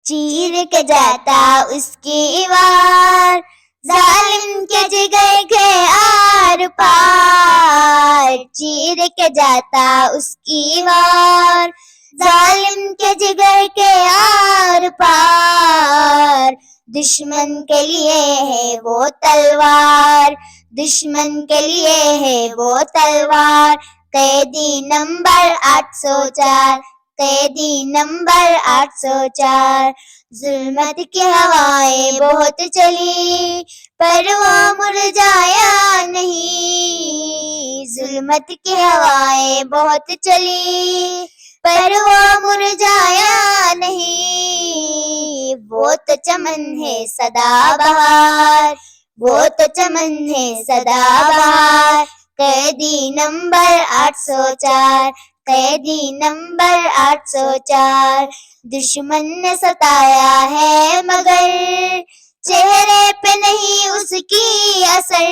چیر کے جاتا اس کی وار، ظالم کے جگر کے آر پار، چیر کے جاتا اس کی وار، ظالم کے جگر کے آر پار، دشمن کے لیے ہے وہ تلوار، دشمن کے لیے ہے وہ تلوار، قیدی نمبر 804، قیدی نمبر 804۔ ظلمت کی ہوائیں بہت چلی پر وہ مرجھایا نہیں، ظلمت کی ہوائیں بہت چلی پر وہ مرجھایا نہیں، وہ تو چمن ہے سدا بہار، وہ تو چمن ہے سدا بہار، قیدی نمبر 804، قیدی نمبر 804۔ دشمن نے ستایا ہے مگر چہرے پہ نہیں اس کی اثر،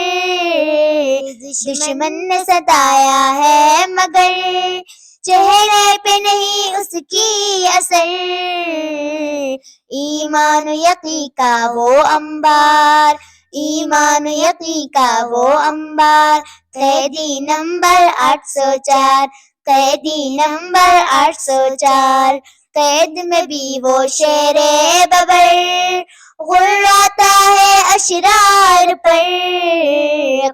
دشمن نے ستایا ہے مگر چہرے پہ نہیں اس کی اثر، ایمان و یقین کا وہ انبار، ایمان و یقین کا وہ انبار، قیدی نمبر 804، قیدی نمبر 804۔ قید میں بھی وہ شیر ببر غراتا ہے اشرار پر،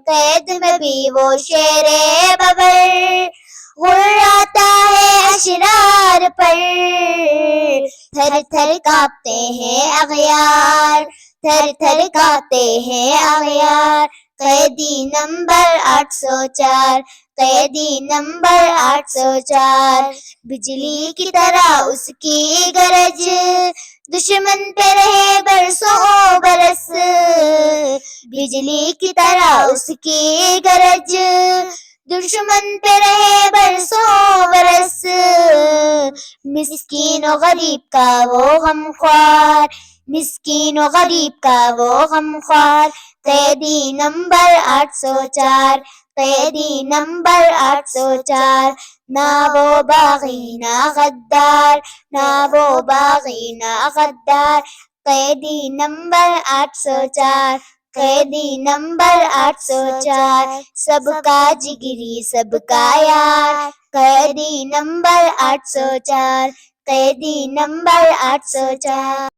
قید میں بھی وہ شیر ببر غراتا ہے اشرار پر، تھر تھر کانپتے ہیں اغیار، تھر تھر کانپتے ہیں اغیار، قیدی نمبر 804، قیدی نمبر 804۔ بجلی کی طرح اس کی گرج دشمن پہ رہے برسوں برس، بجلی کی طرح اس کی گرج دشمن پہ رہے برسوں برس، مسکین و غریب کا وہ غمخوار، مسکین و غریب کا وہ غمخوار، قیدی نمبر 804، قیدی نمبر 804۔ نہ وہ باغی نہ غدار، نہ وہ باغی نہ غدار، قیدی نمبر 804، قیدی نمبر 804۔ سب کا جگری سب کا یار، قیدی نمبر 804، قیدی نمبر 804۔